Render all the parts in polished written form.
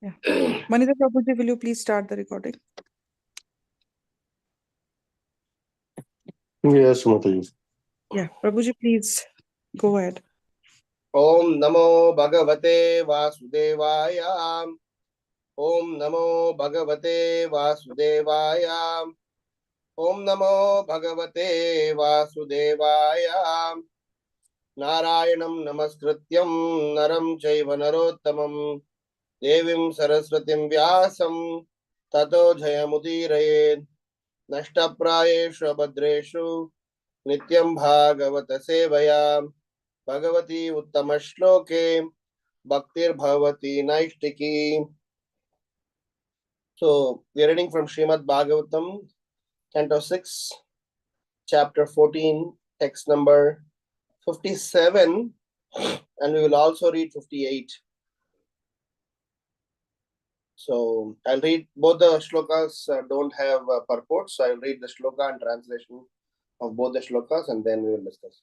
Yeah. Manita Prabhuji, will you please start the recording? Yes, Mataji. Yeah. Prabhuji, please go ahead. Om Namo Bhagavate Vasudevaya. Om Namo Bhagavate Vasudevaya. Om Namo Bhagavate Vasudevaya. Narayanam Namaskrityam Naram Chaiva Narottamam Devim Saraswatim Vyasam Tato Jayamudiraye Nashtaprayeshu Abhadreshu Nityam Bhagavata Sevaya Bhagavati Uttamashloke Bhaktir Bhavati Naishtiki. So we are reading from Srimad Bhagavatam, Canto 6, Chapter 14, text number 57, and we will also read 58. So I'll read both the shlokas, don't have purport, so I'll read the shloka and translation of both the shlokas and then we will discuss.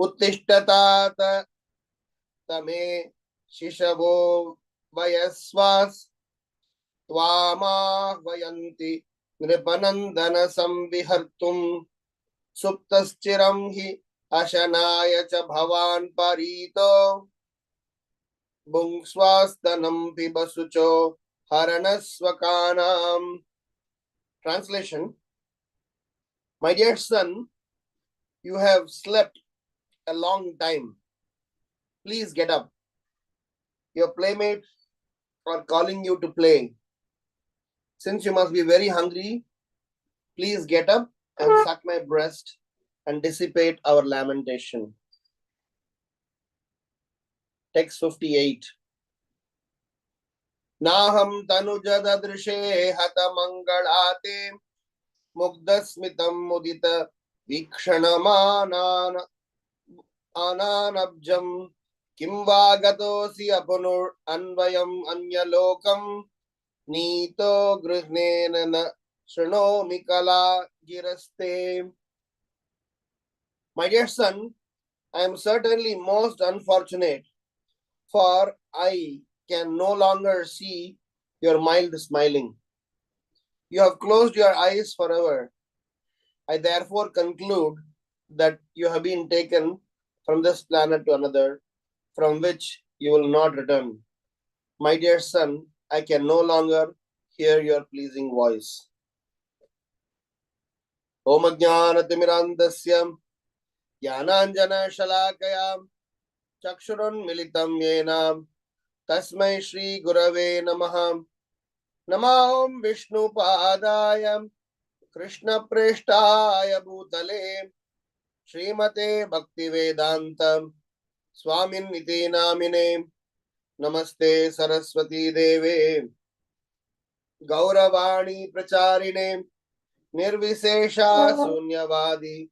Uttishtatat tame shishavo vayasvas त्वामाह्वयन्ति नृपनन्दनसंविहर्तुं सुप्तश्चिरं हि अशनाय च भवान् परीतो भुङ्क्ष्वास्तनं पिबसुचो हरणस्वकानाम्. Translation: My dear son, you have slept a long time. Please get up. Your playmates are calling you to play. Since you must be very hungry, please get up and suck my breast and dissipate our lamentation. Text 58. Naham tanujadadrishe hatamangalate mugdasmitam mudita vikshanamanana ananabjam kimvagatosi apunur anvayam anyalokam nito grihnena na shrunomi kala giraste. My dear son, I am certainly most unfortunate, for I can no longer see your mild smiling. You have closed your eyes forever. I therefore conclude that you have been taken from this planet to another, from which you will not return. My dear son, I can no longer hear your pleasing voice. Om Ajnanatimirandasya Jnananjana Shalakaya Chakshurun Militam Yena Tasmai Shri Gurave Namaha. Namaham Vishnu Padaya Krishna Preshtaya Bhutale Srimate Bhakti Vedanta Swamin Niti Namine Namaste Saraswati Deve Gauravani Pracharine Nirvisesha Sunyavadi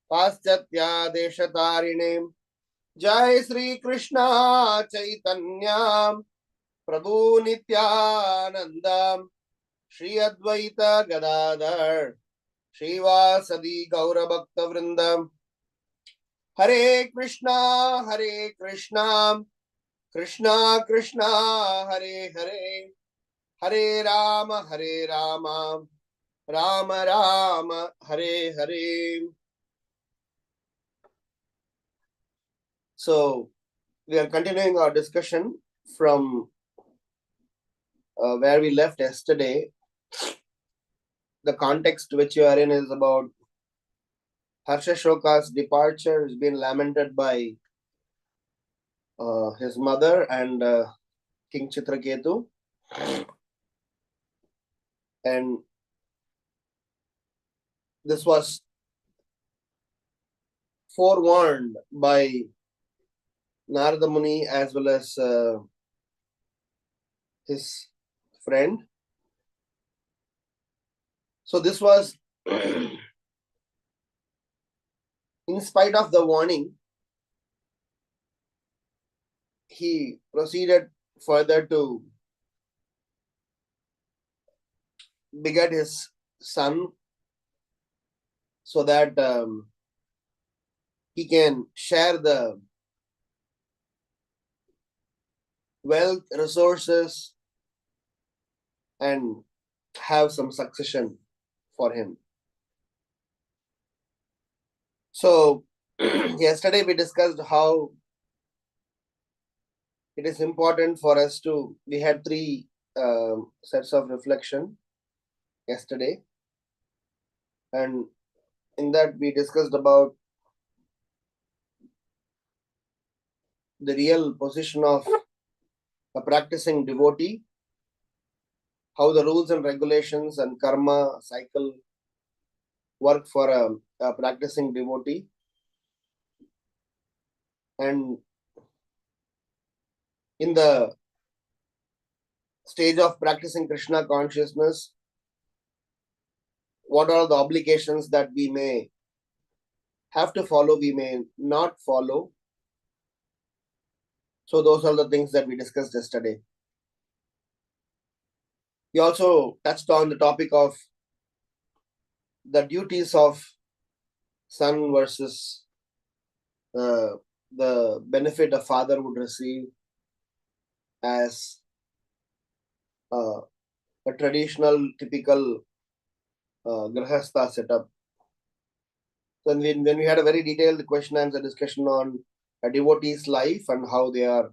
Paschatya Deshatarine Jai Sri Krishna Chaitanya Prabhu Nityananda Shri Advaita Gadadhar Srivasadi Gaura Bhakta Vrindam Hare Krishna Krishna Krishna Hare Hare Hare Rama Rama Rama Hare Hare. So we are continuing our discussion from where we left yesterday. The context which you are in is about Harsha Shoka's departure. Has been lamented by his mother and King Chitraketu, and this was forewarned by Narada Muni as well as his friend. So this was in spite of the warning, he proceeded further to beget his son so that he can share the wealth, resources, and have some succession for him. So yesterday we discussed how it is important for us to, we had three sets of reflection yesterday, and in that we discussed about the real position of a practicing devotee, how the rules and regulations and karma cycle work for a practicing devotee, and in the stage of practicing Krishna consciousness, what are the obligations that we may have to follow, we may not follow. So those are the things that we discussed yesterday. We also touched on the topic of the duties of son versus the benefit a father would receive as a traditional, typical grahastha setup. So when we had a very detailed question answer discussion on a devotee's life and how they are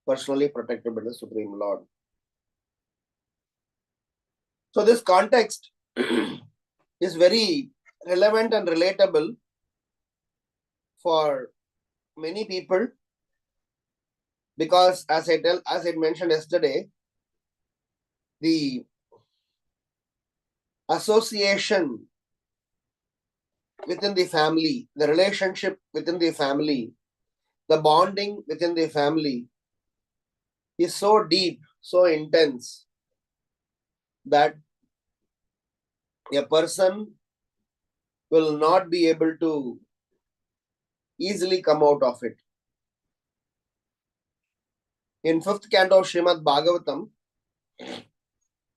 personally protected by the Supreme Lord. So this context is very relevant and relatable for many people, because as I mentioned yesterday, the association within the family, the relationship within the family, the bonding within the family is so deep, so intense, that a person will not be able to easily come out of it. In 5th canto of Srimad Bhagvatam,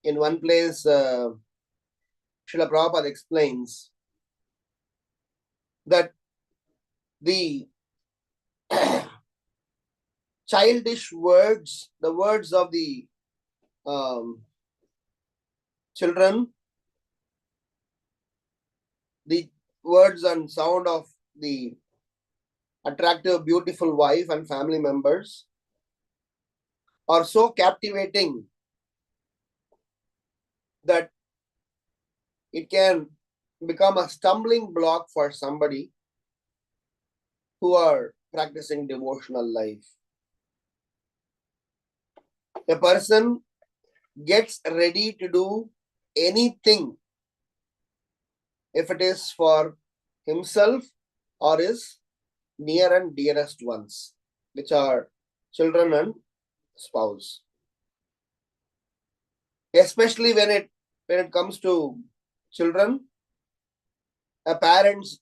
in one place, Srila Prabhupada explains that the childish words, the words of the children, the words and sound of the attractive, beautiful wife and family members are so captivating that it can become a stumbling block for somebody who are practicing devotional life. A person gets ready to do anything if it is for himself or his near and dearest ones, which are children and spouse. Especially when it comes to children, a parent's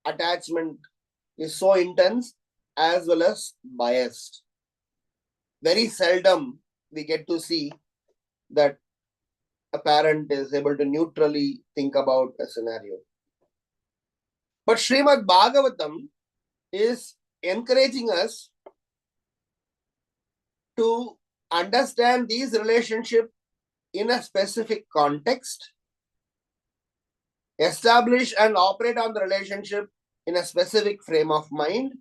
attachment is so intense as well as biased. Very seldom we get to see that a parent is able to neutrally think about a scenario. But Srimad Bhagavatam is encouraging us to understand these relationships in a specific context, establish and operate on the relationship in a specific frame of mind,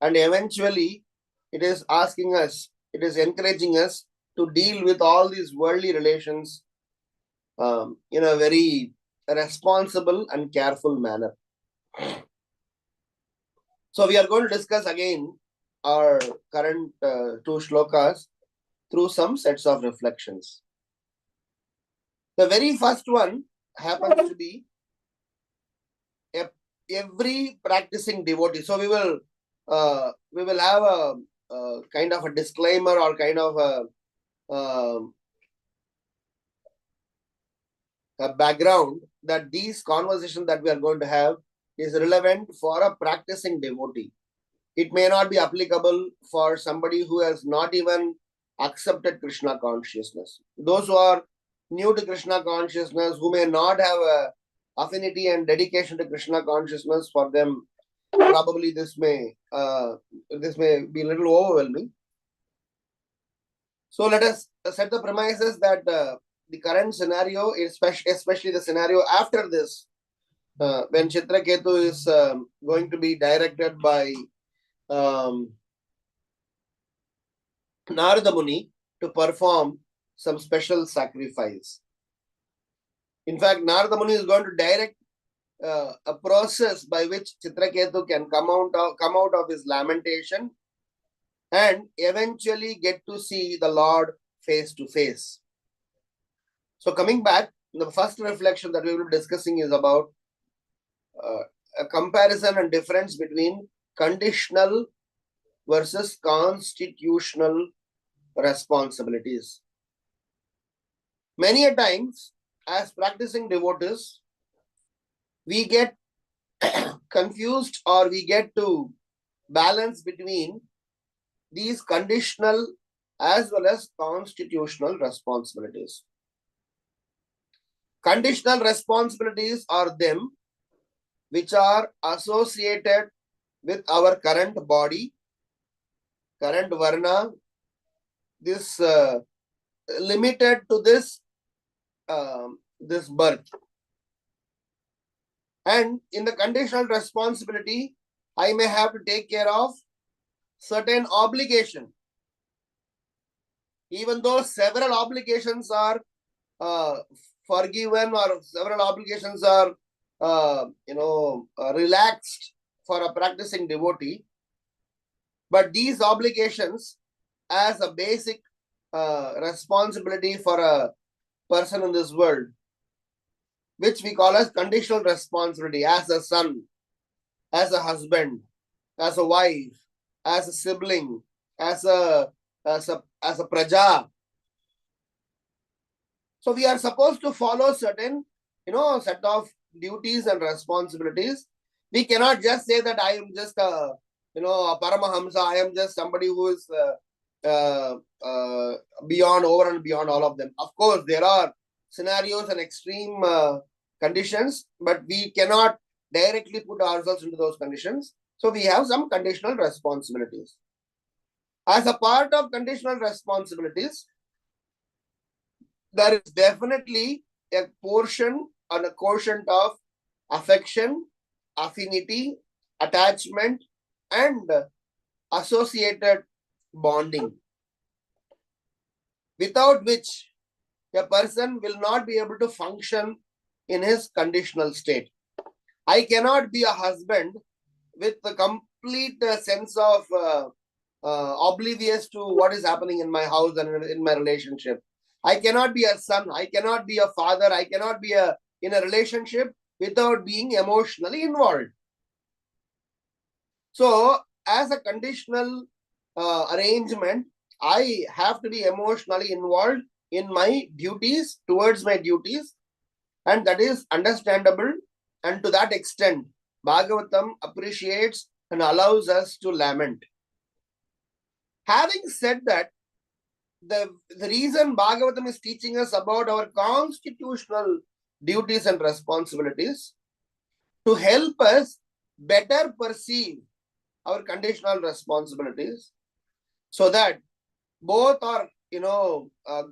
and eventually it is asking us, it is encouraging us to deal with all these worldly relations in a very responsible and careful manner. So we are going to discuss again our current two shlokas through some sets of reflections. The very first one happens to be every practicing devotee. So we will have a kind of a disclaimer or kind of a background that these conversations that we are going to have is relevant for a practicing devotee. It may not be applicable for somebody who has not even accepted Krishna consciousness. Those who are new to Krishna consciousness, who may not have a affinity and dedication to Krishna consciousness, for them probably this may be a little overwhelming. So let us set the premises that the current scenario, especially the scenario after this, when Chitraketu is going to be directed by Narada Muni to perform some special sacrifice. In fact, Narada Muni is going to direct a process by which Chitraketu can come out of his lamentation and eventually get to see the Lord face to face. So coming back, the first reflection that we will be discussing is about a comparison and difference between conditional versus constitutional responsibilities. Many a times, as practicing devotees, we get confused or we get to balance between these conditional as well as constitutional responsibilities. Conditional responsibilities are them which are associated with our current body, current varna, this limited to this birth. And in the conditional responsibility, I may have to take care of certain obligation. Even though several obligations are forgiven or several obligations are relaxed for a practicing devotee, but these obligations as a basic responsibility for a person in this world, which we call as conditional responsibility, as a son, as a husband, as a wife, as a sibling, as a praja. So we are supposed to follow certain, set of duties and responsibilities. We cannot just say that I am just a Paramahamsa. I am just somebody who is beyond, over and beyond all of them. Of course, there are scenarios and extreme conditions, but we cannot directly put ourselves into those conditions. So we have some conditional responsibilities. As a part of conditional responsibilities, there is definitely a portion and a quotient of affection, affinity, attachment, and associated bonding, without which a person will not be able to function in his conditional state. I cannot be a husband with a complete sense of oblivious to what is happening in my house and in my relationship. I cannot be a son. I cannot be a father. I cannot be in a relationship without being emotionally involved. So, as a conditional arrangement, I have to be emotionally involved in my duties, towards my duties, and that is understandable. And to that extent, Bhagavatam appreciates and allows us to lament. Having said that, the reason Bhagavatam is teaching us about our constitutional duties and responsibilities to help us better perceive our conditional responsibilities, so that both are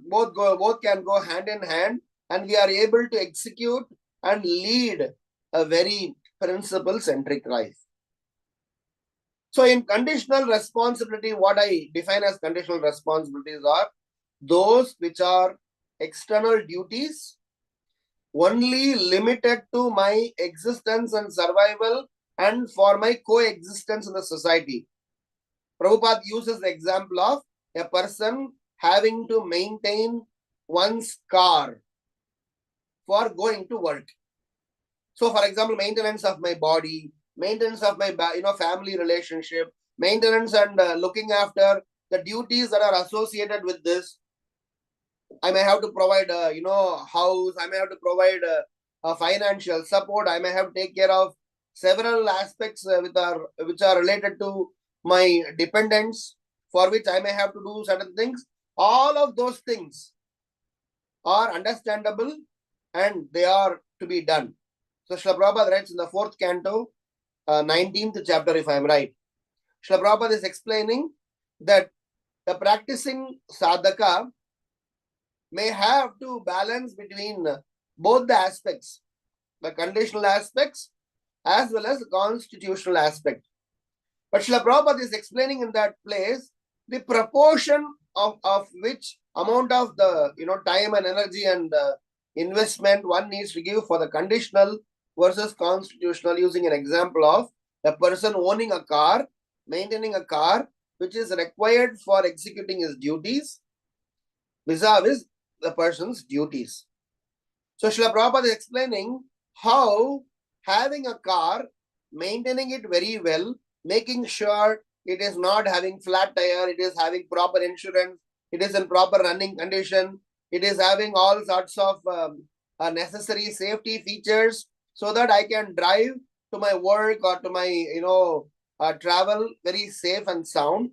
both can go hand in hand, and we are able to execute and lead a very principle-centric life. So in conditional responsibility, what I define as conditional responsibilities are those which are external duties only limited to my existence and survival and for my coexistence in the society. Prabhupada uses the example of a person having to maintain one's car for going to work. So, for example, maintenance of my body, maintenance of my family relationship, maintenance and looking after the duties that are associated with this. I may have to provide house. I may have to provide a financial support. I may have to take care of several aspects which are related to my dependents, for which I may have to do certain things. All of those things are understandable and they are to be done. So Srila Prabhupada writes in the 4th canto, 19th chapter, if I am right. Srila Prabhupada is explaining that the practicing sadhaka may have to balance between both the aspects, the conditional aspects as well as the constitutional aspect. But Srila Prabhupada is explaining in that place the proportion of which amount of the time and energy and investment one needs to give for the conditional versus constitutional, using an example of a person owning a car, maintaining a car which is required for executing his duties vis-a-vis the person's duties. So Srila Prabhupada is explaining how having a car, maintaining it very well, making sure it is not having flat tire, it is having proper insurance, it is in proper running condition, it is having all sorts of necessary safety features so that I can drive to my work or to my travel very safe and sound.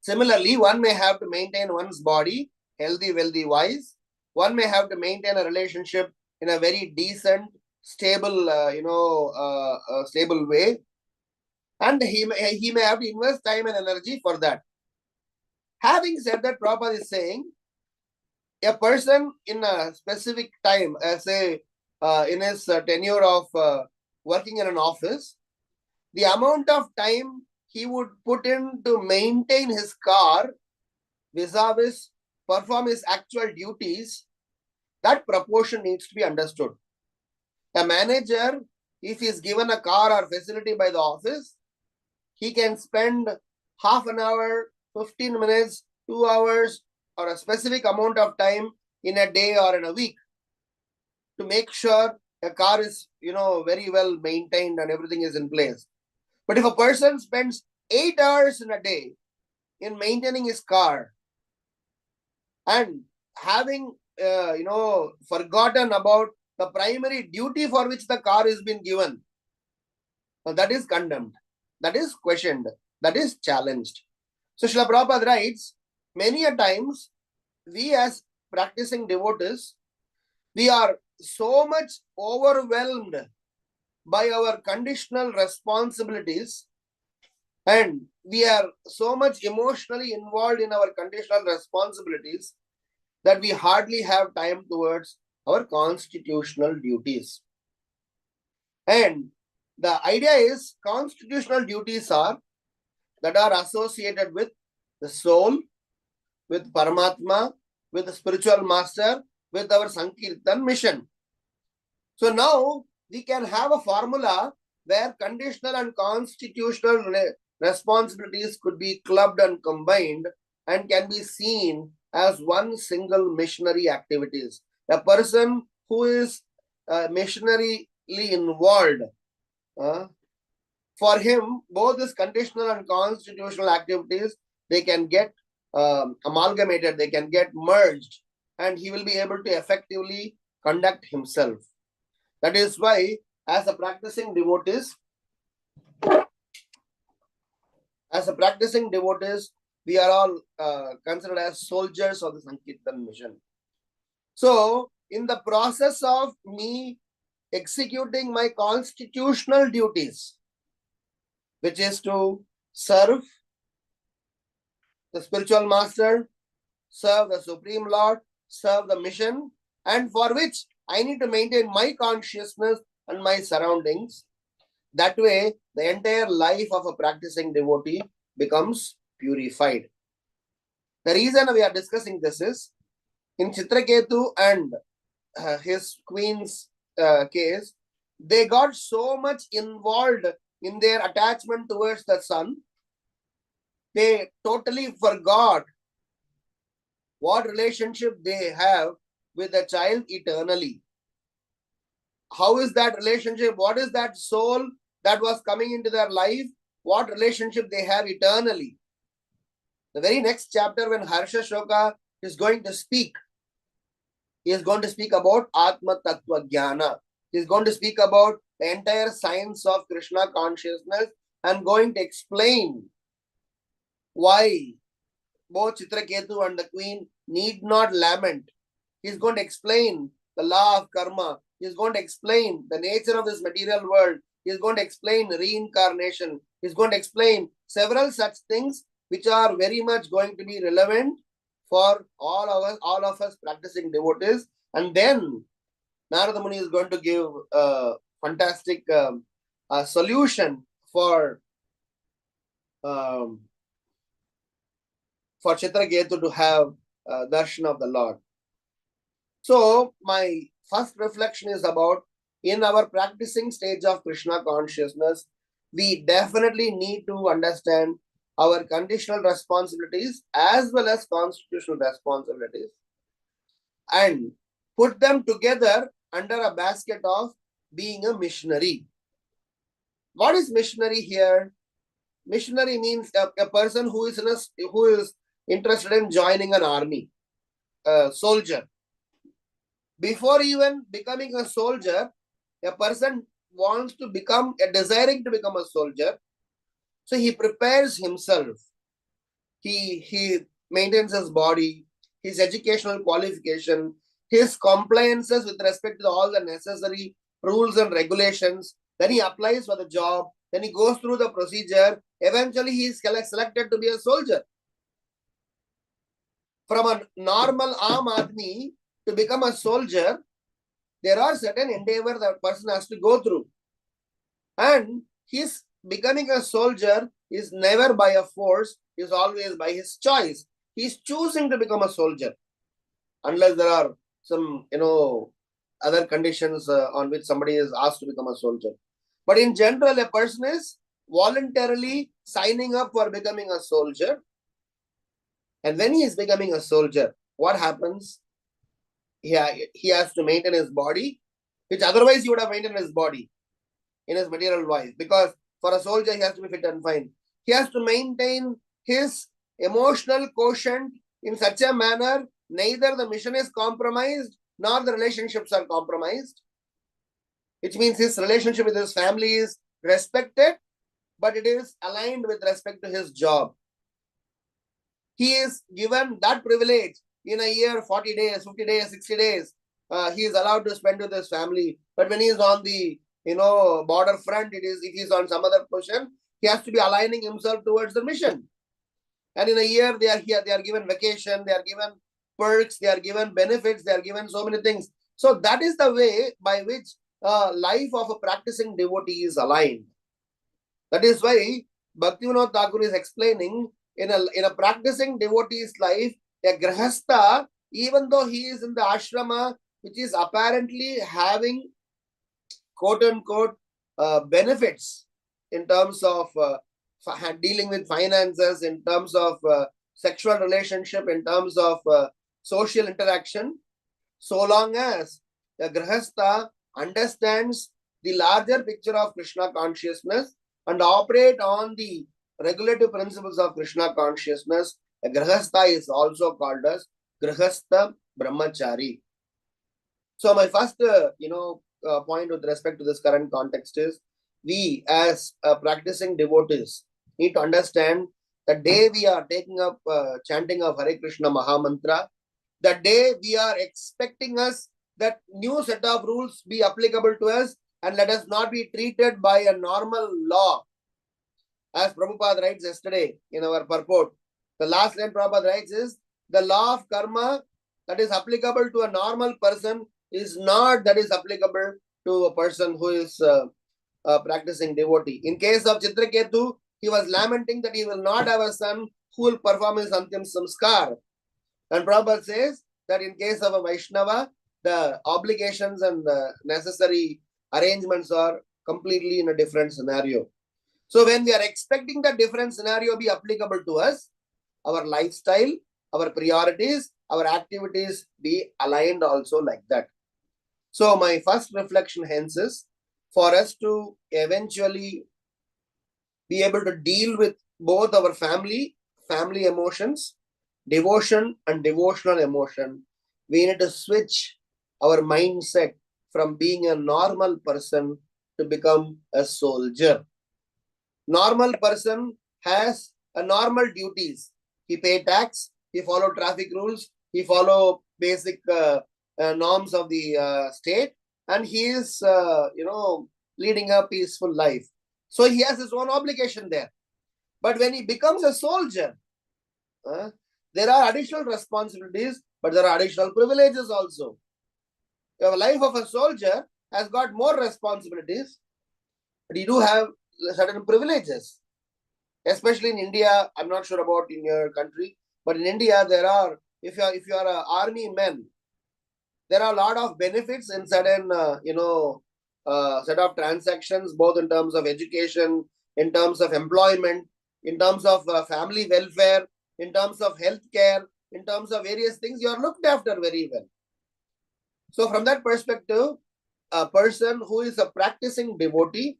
Similarly, one may have to maintain one's body healthy, wealthy wise. One may have to maintain a relationship in a very decent, stable, stable way. And he may have to invest time and energy for that. Having said that, Prabhupada is saying, a person in a specific time, say in his tenure of working in an office, the amount of time he would put in to maintain his car vis-a-vis perform his actual duties, that proportion needs to be understood. A manager, if he is given a car or facility by the office, he can spend half an hour, 15 minutes, 2 hours, or a specific amount of time in a day or in a week to make sure a car is, very well maintained and everything is in place. But if a person spends 8 hours in a day in maintaining his car and having, forgotten about the primary duty for which the car has been given, that is condemned, that is questioned, that is challenged. So Srila Prabhupada writes, many a times we as practicing devotees, we are so much overwhelmed by our conditional responsibilities and we are so much emotionally involved in our conditional responsibilities that we hardly have time towards our constitutional duties. And the idea is constitutional duties are that are associated with the soul, with Paramatma, with the spiritual master, with our Sankirtan mission. So now we can have a formula where conditional and constitutional responsibilities could be clubbed and combined and can be seen as one single missionary activities. A person who is missionarily involved, for him, both this conditional and constitutional activities, they can get amalgamated, they can get merged, and he will be able to effectively conduct himself. That is why, as a practicing devotees, we are all considered as soldiers of the Sankirtan mission. So, in the process of me executing my constitutional duties, which is to serve the spiritual master, serve the Supreme Lord, serve the mission, and for which I need to maintain my consciousness and my surroundings. That way, the entire life of a practicing devotee becomes purified. The reason we are discussing this is, in Chitraketu and his queen's case, they got so much involved in their attachment towards the sun, they totally forgot what relationship they have with the child eternally. How is that relationship? What is that soul that was coming into their life? What relationship they have eternally? The very next chapter, when Harsha Shoka is going to speak, he is going to speak about Atma Tattva Jnana. He is going to speak about the entire science of Krishna consciousness and going to explain why both Chitraketu and the queen need not lament. He is going to explain the law of karma. He is going to explain the nature of this material world. He is going to explain reincarnation. He is going to explain several such things which are very much going to be relevant for all of us practicing devotees. And then Narada Muni is going to give a fantastic solution for Chitraketu to have darshan of the Lord. So my first reflection is about, in our practicing stage of Krishna consciousness, we definitely need to understand our conditional responsibilities as well as constitutional responsibilities and put them together under a basket of being a missionary. What is missionary here? Missionary means a person who is interested in joining an army, a soldier. Before even becoming a soldier, a person wants to become, desiring to become a soldier. So he prepares himself. He maintains his body, his educational qualification, his compliances with respect to all the necessary rules and regulations. Then he applies for the job. Then he goes through the procedure. Eventually, he is selected to be a soldier. From a normal Aam Admi to become a soldier, there are certain endeavors that person has to go through. And his becoming a soldier is never by a force, is always by his choice. He is choosing to become a soldier. Unless there are some, other conditions on which somebody is asked to become a soldier. But in general, a person is voluntarily signing up for becoming a soldier. And when he is becoming a soldier, what happens? He has to maintain his body, which otherwise he would have maintained his body in his material wise. Because for a soldier, he has to be fit and fine. He has to maintain his emotional quotient in such a manner, neither the mission is compromised, nor the relationships are compromised. Which means his relationship with his family is respected, but it is aligned with respect to his job. He is given that privilege in a year, 40 days, 50 days, 60 days. He is allowed to spend with his family. But when he is on the border front, if he is on some other position, he has to be aligning himself towards the mission. And in a year, they are given vacation, they are given perks, they are given benefits, they are given so many things. So that is the way by which life of a practicing devotee is aligned. That is why Bhaktivinoda Thakur is explaining, in a practicing devotee's life, a grahastha, even though he is in the ashrama, which is apparently having quote unquote benefits in terms of dealing with finances, in terms of sexual relationship, in terms of social interaction, so long as the grahastha understands the larger picture of Krishna consciousness and operate on the regulative principles of Krishna consciousness, a grahastha is also called as grahastha brahmachari. So my first point with respect to this current context is, we as practicing devotees need to understand the day we are taking up chanting of Hare Krishna Mahamantra, the day we are expecting us that new set of rules be applicable to us, and let us not be treated by a normal law. As Prabhupada writes yesterday in our purport, the last line Prabhupada writes is, the law of karma that is applicable to a normal person is not that is applicable to a person who is practicing devotee. In case of Chitraketu, he was lamenting that he will not have a son who will perform his Antim Samskar. And Prabhupada says that in case of a Vaishnava, the obligations and the necessary arrangements are completely in a different scenario. So when we are expecting that different scenario be applicable to us, our lifestyle, our priorities, our activities be aligned also like that. So my first reflection hence is, for us to eventually be able to deal with both our family emotions, devotion and devotional emotion, we need to switch our mindset from being a normal person to become a soldier. Normal person has a normal duties. He pay tax, he follow traffic rules, he follow basic norms of the state, and he is leading a peaceful life. So he has his own obligation there. But when he becomes a soldier, there are additional responsibilities, but there are additional privileges also. The life of a soldier has got more responsibilities, but you do have certain privileges. Especially in India, I'm not sure about in your country, but in India there are, if you are an army man, there are a lot of benefits in certain set of transactions, both in terms of education, in terms of employment, in terms of family welfare, in terms of healthcare, in terms of various things. You are looked after very well. So from that perspective, a person who is a practicing devotee,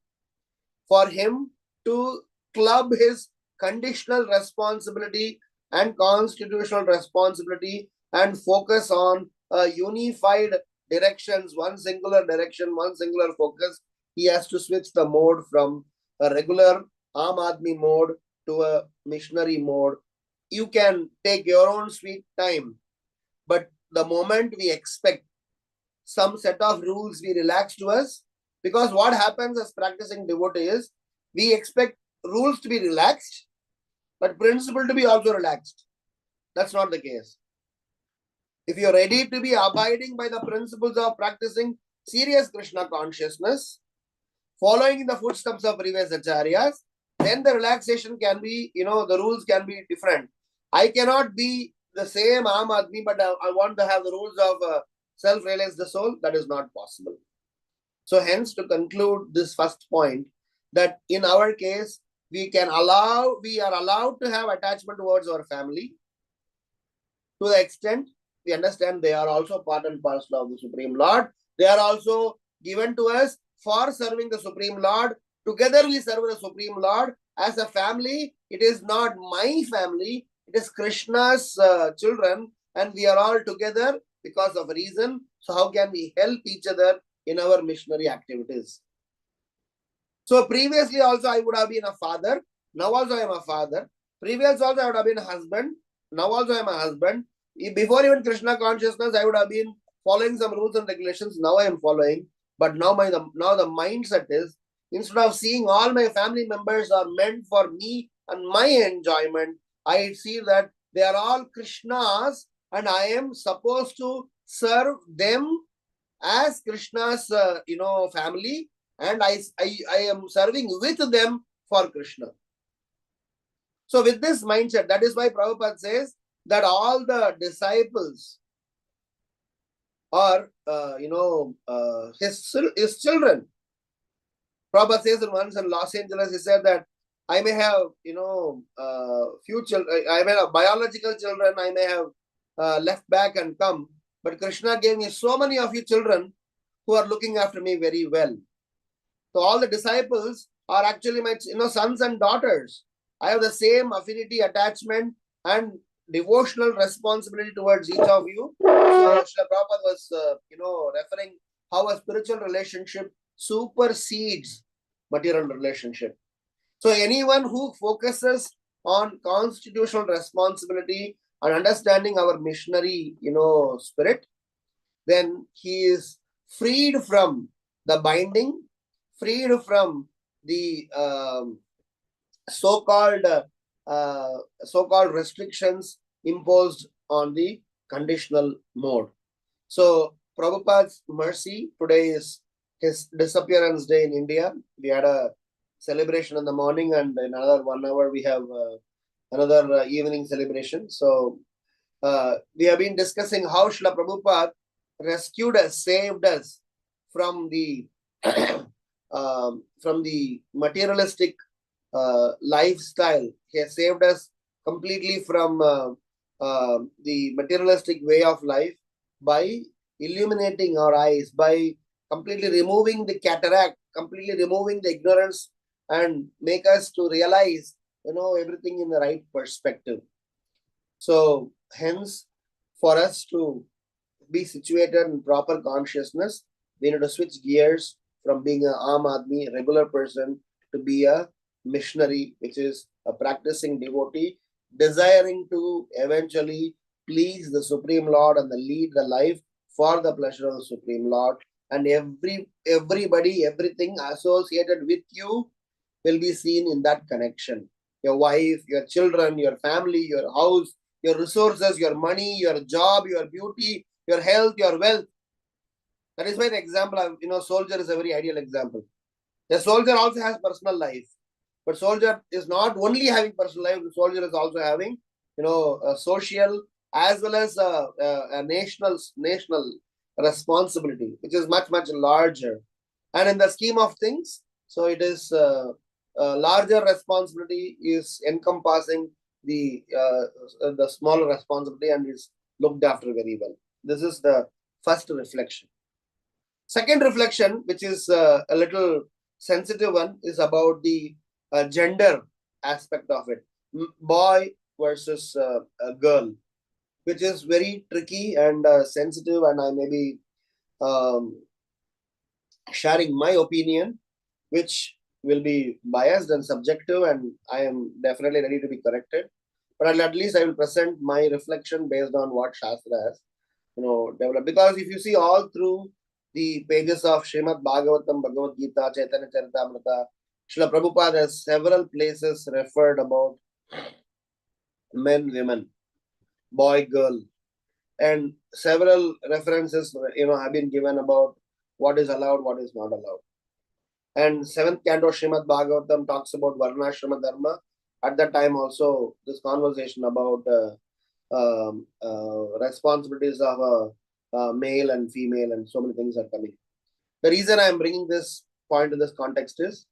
for him to club his conditional responsibility and constitutional responsibility and focus on unified directions, one singular direction, one singular focus, he has to switch the mode from a regular Aam Aadmi mode to a missionary mode. You can take your own sweet time, but the moment we expect some set of rules be relaxed to us, because what happens as practicing devotee is we expect rules to be relaxed, but principle to be also relaxed. That's not the case. If you're ready to be abiding by the principles of practicing serious Krishna consciousness, following in the footsteps of previous acharyas, then the relaxation can be, the rules can be different. I cannot be the same Aam Aadmi, but I want to have the rules of self-realized the soul. That is not possible. So hence, to conclude this first point, that in our case, we are allowed to have attachment towards our family to the extent we understand they are also part and parcel of the Supreme Lord. They are also given to us for serving the Supreme Lord. Together we serve the Supreme Lord as a family. It is not my family. It is Krishna's children, and we are all together because of a reason. So how can we help each other in our missionary activities? So previously also I would have been a father. Now also I am a father. Previously also I would have been a husband. Now also I am a husband. Before even Krishna consciousness, I would have been following some rules and regulations. Now I am following. But now the mindset is, instead of seeing all my family members are meant for me and my enjoyment, I see that they are all Krishna's, and I am supposed to serve them as Krishna's family, and I am serving with them for Krishna. So with this mindset, that is why Prabhupada says that all the disciples are his children. Prabhupada says that once in Los Angeles, he said that I may have few children, I may have biological children, I may have left back and come, but Krishna gave me so many of you children who are looking after me very well. So all the disciples are actually my sons and daughters. I have the same affinity, attachment, and devotional responsibility towards each of you. So Srila Prabhupada was referring how a spiritual relationship supersedes material relationship. So anyone who focuses on constitutional responsibility and understanding our missionary spirit, then he is freed from the binding, freed from the so-called restrictions imposed on the conditional mode. So Prabhupada's mercy, today is his disappearance day in India. We had a celebration in the morning, and in another 1 hour we have another evening celebration. So we have been discussing how Srila Prabhupada rescued us, saved us from the materialistic lifestyle. He has saved us completely from the materialistic way of life by illuminating our eyes, by completely removing the cataract, completely removing the ignorance, and make us to realize everything in the right perspective. So hence, for us to be situated in proper consciousness, we need to switch gears from being an Aam Aadmi, regular person, to be a missionary, which is a practicing devotee, desiring to eventually please the Supreme Lord and lead the life for the pleasure of the Supreme Lord. And everybody, everything associated with you will be seen in that connection. your wife, your children, your family, your house, your resources, your money, your job, your beauty, your health, your wealth. That is why the example of, soldier is a very ideal example. The soldier also has personal life, but soldier is not only having personal life. The soldier is also having, a social as well as a national responsibility, which is much larger. And in the scheme of things, so it is larger responsibility is encompassing the smaller responsibility and is looked after very well. This is the first reflection. Second reflection, which is a little sensitive one, is about the gender aspect of it. Boy versus a girl, which is very tricky and sensitive, and I may be sharing my opinion, which will be biased and subjective, and I am definitely ready to be corrected. But at least I will present my reflection based on what Shastra has, developed. Because if you see all through the pages of Srimad Bhagavatam, Bhagavad Gita, Chaitanya Charitamrita, Srila Prabhupada has several places referred about men, women, boy, girl, and several references, have been given about what is allowed, what is not allowed. And 7th canto Srimad Bhagavatam talks about Varnashrama Dharma. At that time also, this conversation about responsibilities of a male and female and so many things are coming. The reason I am bringing this point to this context is,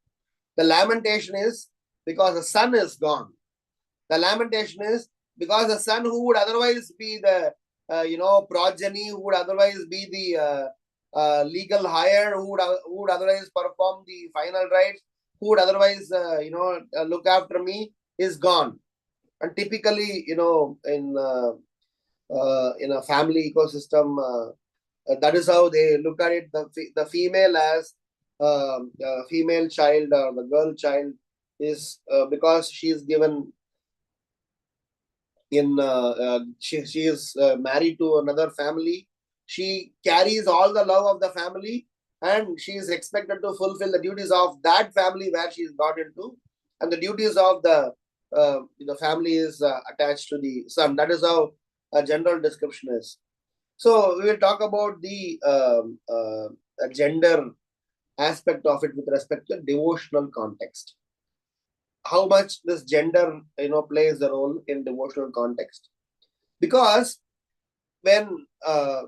the lamentation is because the son is gone. The lamentation is because the son who would otherwise be the progeny, who would otherwise be the legal hire, who would otherwise perform the final rites, who would otherwise look after me, is gone. And typically, in a family ecosystem, that is how they look at it. The female as female child or the girl child is because she is given in she is married to another family. She carries all the love of the family, and she is expected to fulfill the duties of that family where she is got into, and the duties of the family is attached to the son. That is how a general description is. So we will talk about the gender aspect of it with respect to devotional context. How much this gender plays a role in devotional context, because when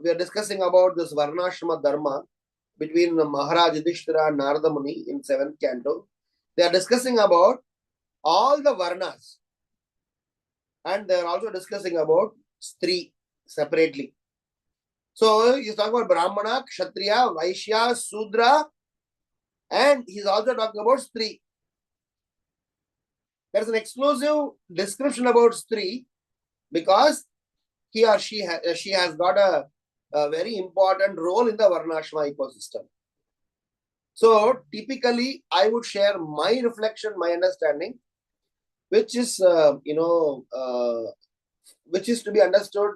we are discussing about this Varnashrama Dharma between Maharaj Yudhishthira and Narada Muni in 7th canto, they are discussing about all the Varnas, and they are also discussing about Stri separately. So he's talking about Brahmana, Kshatriya, Vaishya, Sudra, and he's also talking about Stri. There's an exclusive description about Stri because he or she has got a very important role in the Varnashrama ecosystem. So typically, I would share my reflection, my understanding, which is which is to be understood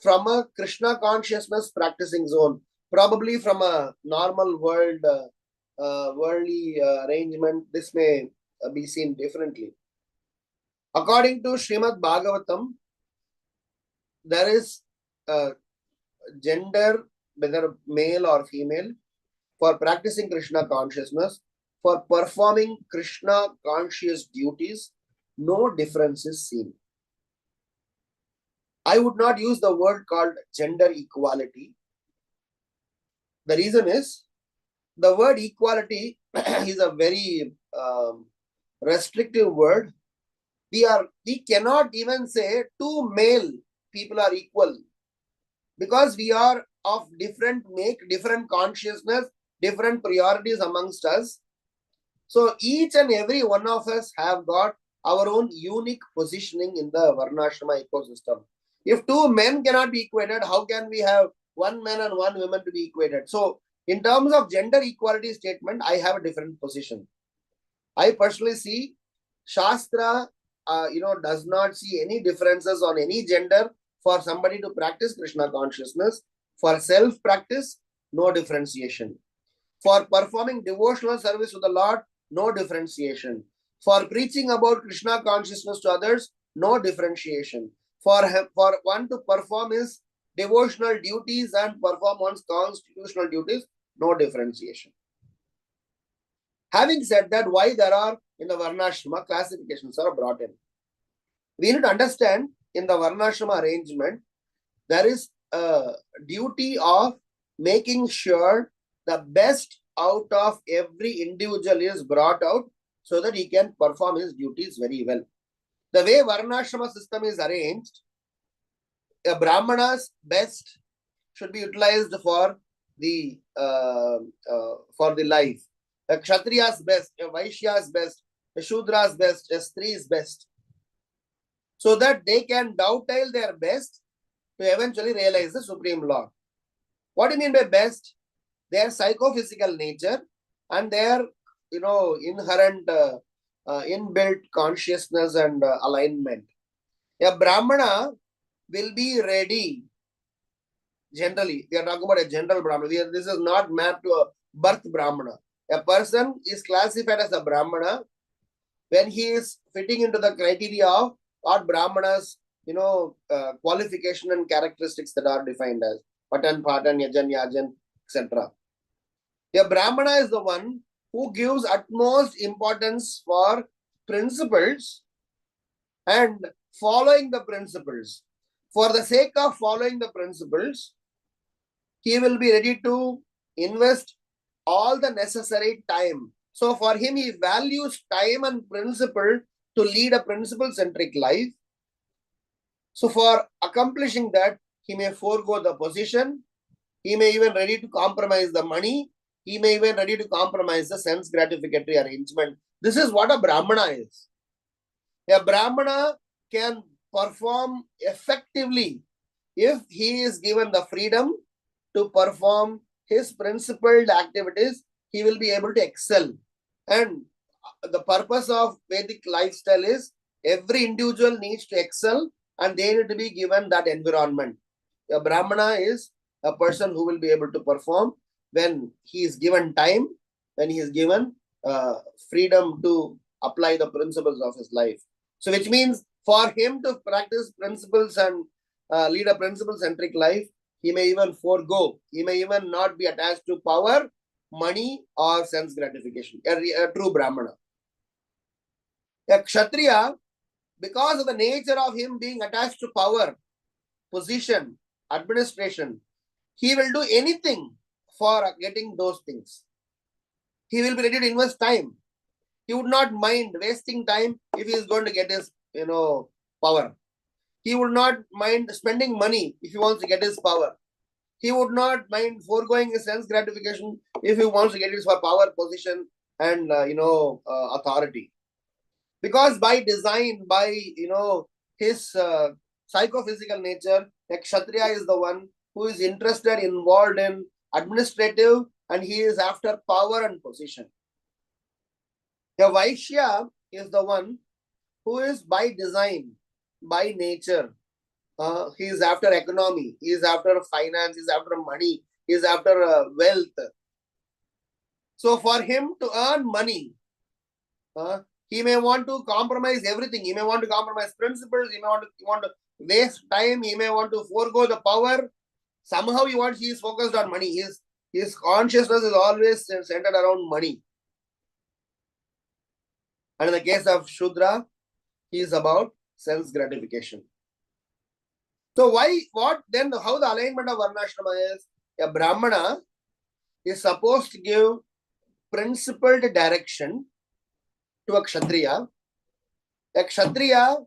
from a Krishna consciousness practicing zone, probably from a normal worldly arrangement. This may be seen differently. According to Srimad Bhagavatam, there is gender, whether male or female, for practicing Krishna consciousness, for performing Krishna conscious duties, no difference is seen. I would not use the word called gender equality. The reason is, the word equality is a very restrictive word. We cannot even say two male people are equal, because we are of different make, different consciousness, different priorities amongst us. So each and every one of us have got our own unique positioning in the Varnashrama ecosystem. If two men cannot be equated, how can we have one man and one woman to be equated? So in terms of gender equality statement, I have a different position. I personally see Shastra does not see any differences on any gender for somebody to practice Krishna consciousness. For self-practice, no differentiation. For performing devotional service to the Lord, no differentiation. For preaching about Krishna consciousness to others, no differentiation. For one to perform his devotional duties and perform one's constitutional duties, no differentiation. Having said that, why there are in the Varnashrama classifications are brought in? We need to understand in the Varnashrama arrangement, there is a duty of making sure the best out of every individual is brought out so that he can perform his duties very well. The way Varnashrama system is arranged, a Brahmana's best should be utilized for the life. A Kshatriya's best, a Vaishya's best, a Shudra's best, a Stri's best. So that they can dovetail their best to eventually realize the Supreme Lord. What do you mean by best? Their psychophysical nature and their inherent inbuilt consciousness and alignment. A Brahmana will be ready. Generally, we are talking about a general Brahmana. This is not mapped to a birth Brahmana. A person is classified as a Brahmana when he is fitting into the criteria of what Brahmanas, qualification and characteristics that are defined as Patan, Patan, Yajan, Yajan, etc. A Brahmana is the one who gives utmost importance for principles and following the principles. For the sake of following the principles, he will be ready to invest all the necessary time. So for him, he values time and principle to lead a principle-centric life. So for accomplishing that, he may forego the position. He may even ready to compromise the money. He may even ready to compromise the sense gratificatory arrangement. This is what a Brahmana is. A Brahmana can perform effectively if he is given the freedom to perform his principled activities. He will be able to excel. And the purpose of Vedic lifestyle is every individual needs to excel and they need to be given that environment. A Brahmana is a person who will be able to perform when he is given time, when he is given freedom to apply the principles of his life. So which means for him to practice principles and lead a principle-centric life, he may even forego, he may even not be attached to power, money or sense gratification. A true Brahmana. A Kshatriya, because of the nature of him being attached to power, position, administration, he will do anything for getting those things. He will be ready to invest time. He would not mind wasting time if he is going to get his, power. He would not mind spending money if he wants to get his power. He would not mind foregoing his sense gratification if he wants to get his power, position, and authority. Because by design, by his psychophysical nature, a Kshatriya is the one who is interested, involved in administrative, and he is after power and position. A Vaishya is the one who is by design, by nature. He is after economy, he is after finance, he is after money, he is after wealth. So for him to earn money, he may want to compromise everything. He may want to compromise principles. He may want to waste time. He may want to forego the power. Somehow he is focused on money. His consciousness is always centered around money. And in the case of Shudra, he is about sense gratification. So how the alignment of Varnashrama is? A Brahmana is supposed to give principled direction to a Kshatriya. A Kshatriya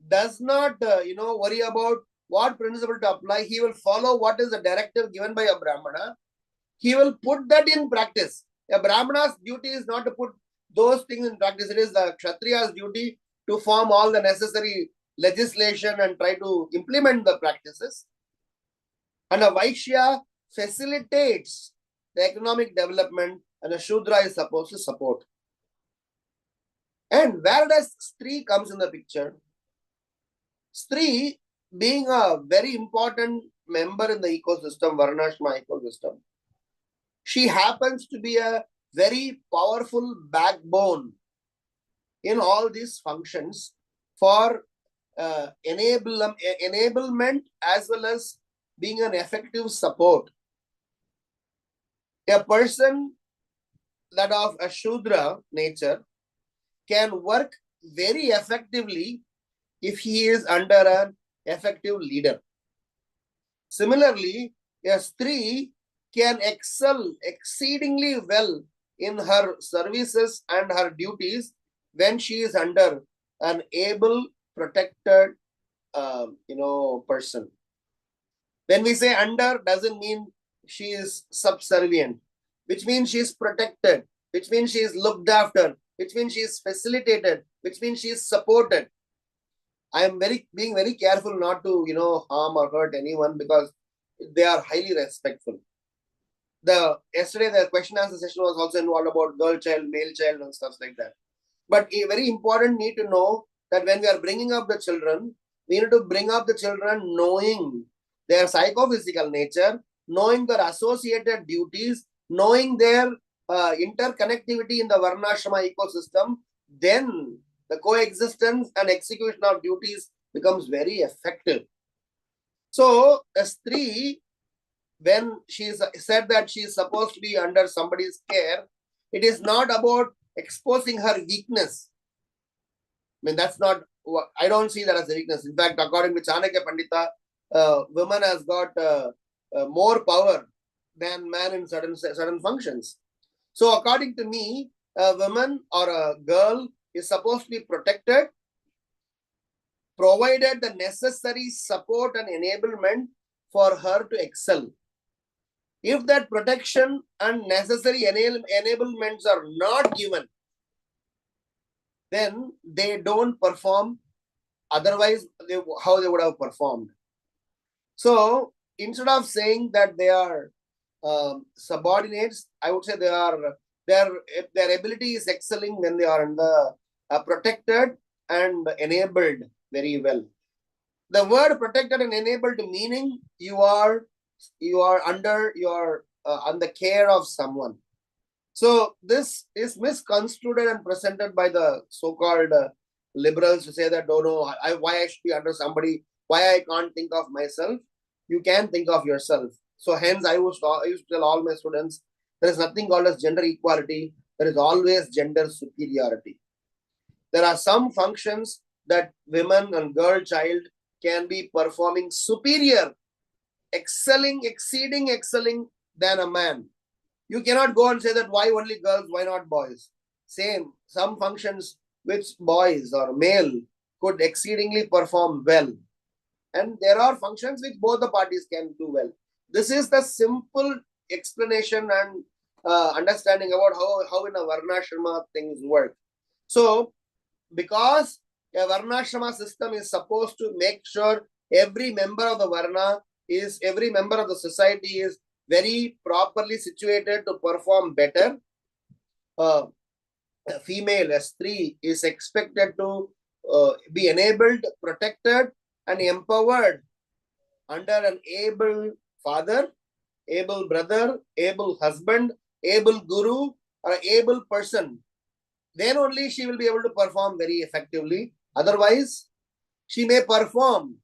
does not, worry about what principle to apply. He will follow what is the directive given by a Brahmana. He will put that in practice. A Brahmana's duty is not to put those things in practice. It is the Kshatriya's duty to form all the necessary legislation and try to implement the practices. And a Vaishya facilitates the economic development, and a Shudra is supposed to support. And where does Stri comes in the picture? Stri, being a very important member in the ecosystem, Varnashrama ecosystem, she happens to be a very powerful backbone in all these functions for enablement as well as being an effective support. A person that of a Shudra nature can work very effectively if he is under an effective leader. Similarly, a Stree can excel exceedingly well in her services and her duties when she is under an able, protected, person. When we say under, doesn't mean she is subservient, which means she is protected, which means she is looked after, which means she is facilitated, which means she is supported. I am being very careful not to, harm or hurt anyone because they are highly respectful. Yesterday the question answer session was also involved about girl child, male child, and stuff like that. But a very important need to know that when we are bringing up the children, we need to bring up the children knowing their psychophysical nature, knowing their associated duties, knowing their interconnectivity in the Varnashrama ecosystem. Then the coexistence and execution of duties becomes very effective. So a Stree, when she is said that she is supposed to be under somebody's care, it is not about exposing her weakness. I mean, that's not, I don't see that as a weakness. In fact, according to Chanakya Pandita, woman has got more power than man in certain functions. So according to me, a woman or a girl is supposed to be protected, provided the necessary support and enablement for her to excel. If that protection and necessary enablements are not given, then they don't perform. Otherwise, how they would have performed. So instead of saying that they are subordinates, I would say their ability is excelling when they are in the protected and enabled very well. The word protected and enabled meaning you are under the care of someone. So this is misconstrued and presented by the so-called liberals to say that, oh no, why I should be under somebody, why I can't think of myself. You can think of yourself. So hence I used to tell all my students, there is nothing called as gender equality. There is always gender superiority. There are some functions that women and girl child can be performing superior, excelling than a man. You cannot go and say that why only girls, why not boys? Same, some functions which boys or male could exceedingly perform well. And there are functions which both the parties can do well. This is the simple explanation and understanding about how in a Varnashrama things work. So, because a Varnashrama system is supposed to make sure every member of the Varna every member of the society is very properly situated to perform better. A female, a Stree, is expected to be enabled, protected, and empowered under an able father, able brother, able husband, able guru, or able person. Then only she will be able to perform very effectively. Otherwise, she may perform,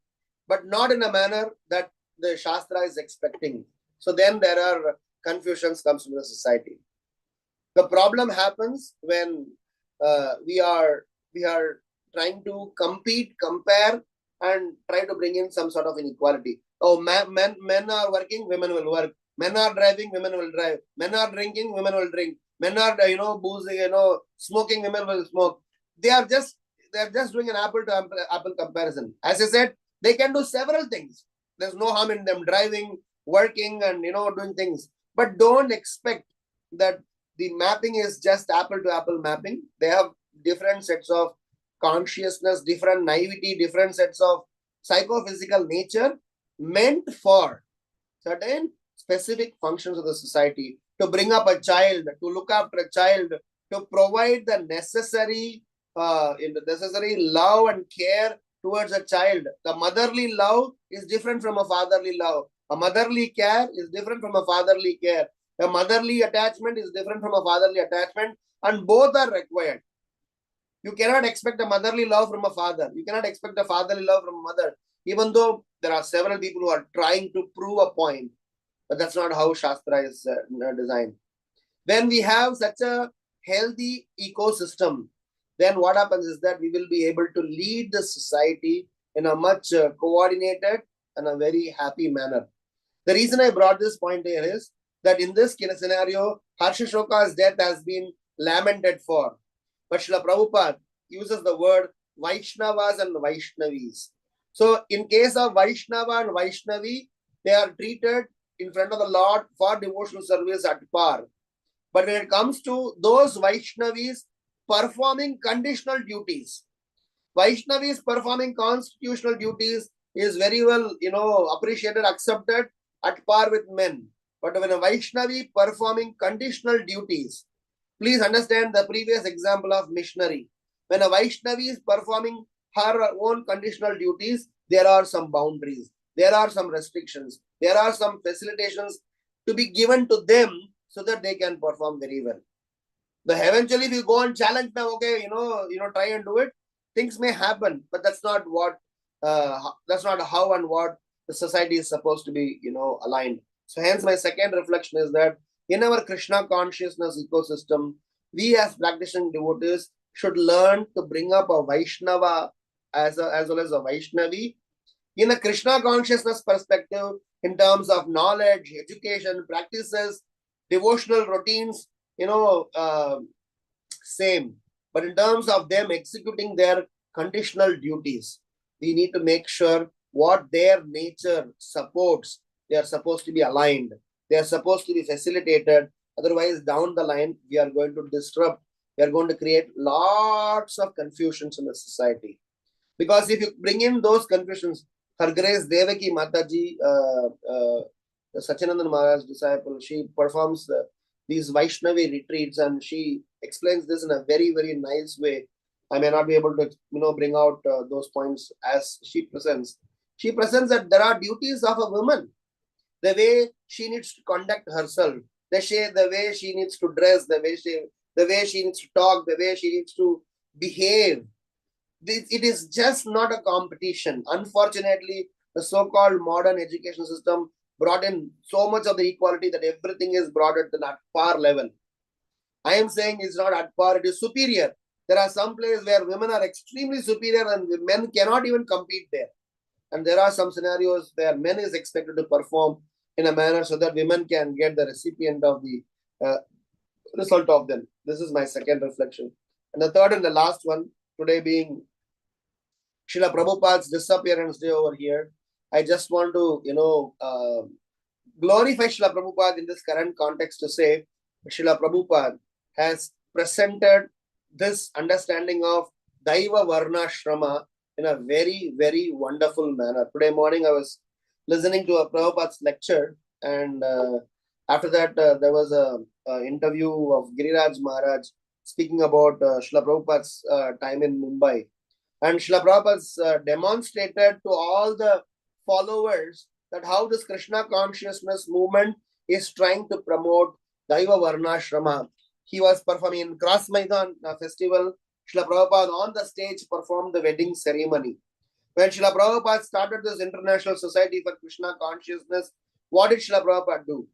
but not in a manner that the Shastra is expecting. So then there are confusions comes in the society. The problem happens when we are trying to compare, and try to bring in some sort of inequality. Oh, men are working, women will work. Men are driving, women will drive. Men are drinking, women will drink. Men are boozing, smoking, women will smoke. They are just doing an apple to apple comparison. As I said, they can do several things. There's no harm in them driving, working, and doing things. But don't expect that the mapping is just apple to apple mapping. They have different sets of consciousness, different naivety, different sets of psychophysical nature meant for certain specific functions of the society. To bring up a child, to look after a child, to provide the necessary love and care towards a child. The motherly love is different from a fatherly love. A motherly care is different from a fatherly care. A motherly attachment is different from a fatherly attachment, and both are required. You cannot expect a motherly love from a father. You cannot expect a fatherly love from a mother, even though there are several people who are trying to prove a point. But that's not how Shastra is designed. When we have such a healthy ecosystem, then what happens is that we will be able to lead the society in a much coordinated and a very happy manner. The reason I brought this point here is that in this scenario, Harsha Shoka's death has been lamented for. But Srila Prabhupada uses the word Vaishnavas and Vaishnavis. So in case of Vaishnava and Vaishnavi, they are treated in front of the Lord for devotional service at par. But when it comes to those Vaishnavis performing conditional duties, Vaishnavis performing constitutional duties is very well, appreciated, accepted at par with men. But when a Vaishnavi performing conditional duties, please understand the previous example of missionary. When a Vaishnavi is performing her own conditional duties, there are some boundaries, there are some restrictions, there are some facilitations to be given to them so that they can perform very well. But eventually, if you go and challenge them, okay, try and do it, things may happen, but that's not what, that's not how and what the society is supposed to be, aligned. So hence my second reflection is that in our Krishna consciousness ecosystem, we as practicing devotees should learn to bring up a Vaishnava as well as a Vaishnavi in a Krishna consciousness perspective in terms of knowledge, education, practices, devotional routines, same. But in terms of them executing their conditional duties, we need to make sure what their nature supports, they are supposed to be aligned. They are supposed to be facilitated. Otherwise, down the line, we are going to disrupt. We are going to create lots of confusions in the society. Because if you bring in those confusions, Her Grace Devaki Mataji, Sachinandan Maharaj's disciple, she performs these Vaishnavi retreats and she explains this in a very, very nice way. I may not be able to, bring out those points as she presents. She presents that there are duties of a woman. The way she needs to conduct herself, the way she needs to dress, the way she needs to talk, the way she needs to behave. It is just not a competition. Unfortunately, the so-called modern education system brought in so much of the equality that everything is brought at the par level. I am saying it's not at par, it is superior. There are some places where women are extremely superior and men cannot even compete there. And there are some scenarios where men is expected to perform in a manner so that women can get the recipient of the result of them. This is my second reflection. And the third and the last one, today being Srila Prabhupada's disappearance day over here, I just want to, glorify Srila Prabhupada in this current context to say Srila Prabhupada has presented this understanding of Daiva Varna Shrama in a very, very wonderful manner. Today morning, I was listening to a Prabhupada's lecture, and after that, there was an interview of Giriraj Maharaj speaking about Srila Prabhupada's time in Mumbai. And Srila Prabhupada demonstrated to all the followers that how this Krishna consciousness movement is trying to promote Daiva Varna Shrama. He was performing in Cross Maidan festival. Srila Prabhupada on the stage performed the wedding ceremony. When Srila Prabhupada started this International Society for Krishna Consciousness, what did Srila Prabhupada do?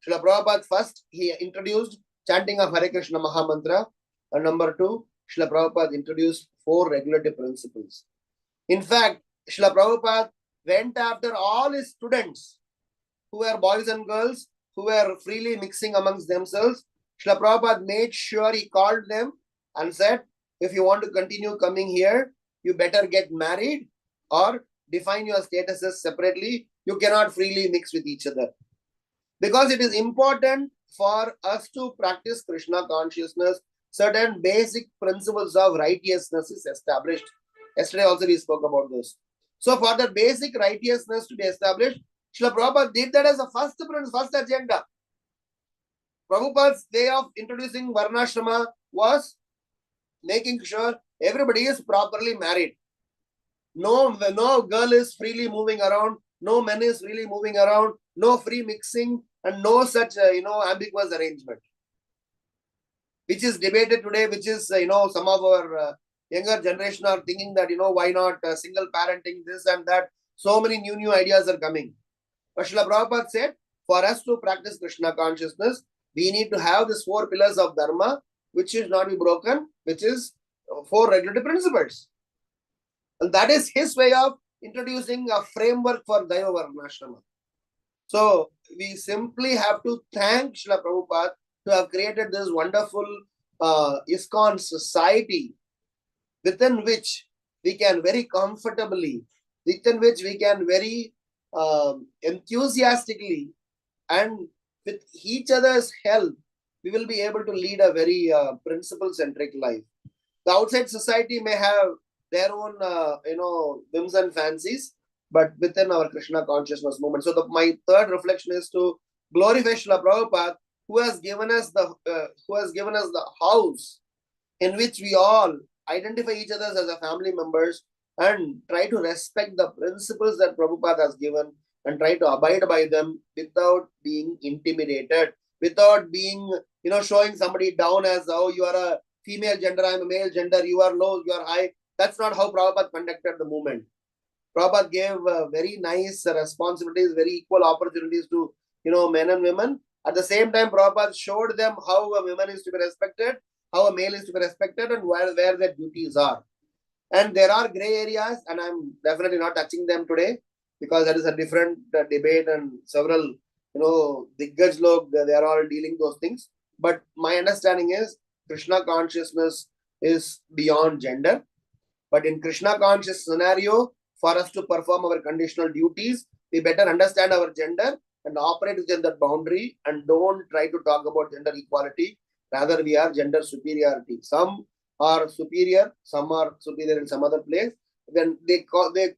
Srila Prabhupada first, he introduced chanting of Hare Krishna Maha Mantra. And number two, Srila Prabhupada introduced 4 regulative principles. In fact, Srila Prabhupada went after all his students who were boys and girls who were freely mixing amongst themselves. Srila Prabhupada made sure he called them and said, if you want to continue coming here, you better get married or define your statuses separately. You cannot freely mix with each other. Because it is important for us to practice Krishna consciousness, certain basic principles of righteousness is established. Yesterday also we spoke about this. So for the basic righteousness to be established, Srila Prabhupada did that as a first agenda. Prabhupada's way of introducing Varnashrama was making sure everybody is properly married. No girl is freely moving around, no man is freely moving around, no free mixing, and no such ambiguous arrangement. which is debated today, which is, some of our younger generation are thinking that, why not single parenting, this and that. So many new ideas are coming. But Srila Prabhupada said, for us to practice Krishna consciousness, we need to have these 4 pillars of Dharma, which should not be broken, which is 4 regulatory principles. And that is his way of introducing a framework for Daiva Varnashrama. So we simply have to thank Srila Prabhupada to have created this wonderful ISKCON society within which we can very comfortably, within which we can very enthusiastically and with each other's help, we will be able to lead a very principle-centric life. The outside society may have their own, whims and fancies, but within our Krishna consciousness movement. So my third reflection is to glorify Srila Prabhupada, who has given us the house in which we all identify each other as a family members and try to respect the principles that Prabhupada has given and try to abide by them without being intimidated, without being, showing somebody down as, oh, you are a female gender, I am a male gender, you are low, you are high. That's not how Prabhupada conducted the movement. Prabhupada gave very nice responsibilities, very equal opportunities to, men and women. At the same time, Prabhupada showed them how a woman is to be respected, how a male is to be respected, and where their duties are. And there are gray areas, and I'm definitely not touching them today because that is a different debate, and several, Diggaj log, they are all dealing those things. But my understanding is Krishna consciousness is beyond gender. But in Krishna conscious scenario, for us to perform our conditional duties, we better understand our gender and operate within that boundary and don't try to talk about gender equality. Rather, we are gender superiority. Some are superior, some are superior in some other place. Then they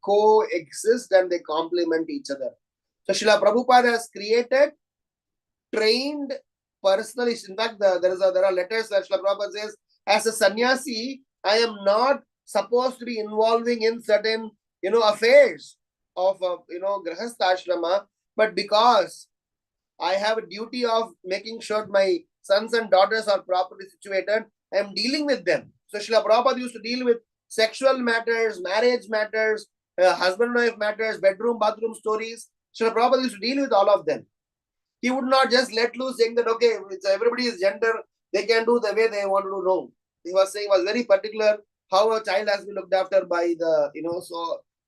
coexist and they complement each other. So Srila Prabhupada has created trained personalists. In fact, there are letters that Srila Prabhupada says, as a sannyasi, I am not supposed to be involving in certain, affairs of, grahastha ashrama, but because I have a duty of making sure my sons and daughters are properly situated, I am dealing with them. So Srila Prabhupada used to deal with sexual matters, marriage matters, husband and wife matters, bedroom, bathroom stories. Srila Prabhupada used to deal with all of them. He would not just let loose saying that, okay, it's everybody is gender, they can do the way they want to do. No. He was saying, was very particular how a child has to be looked after by the,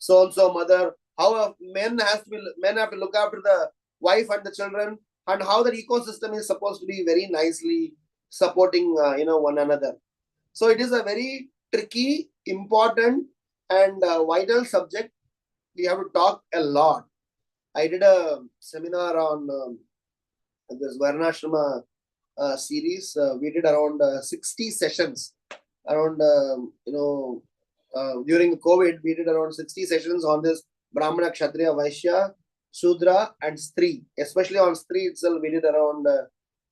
so and so mother, how a men have to look after the wife and the children, and how the ecosystem is supposed to be very nicely supporting, one another. So it is a very tricky, important, and vital subject. We have to talk a lot. I did a seminar on this Varnashrama series. We did around 60 sessions. Around, during COVID, we did around 60 sessions on this Brahmana, Kshatriya, Vaishya, Shudra, and Stri. Especially on Stri itself, we did around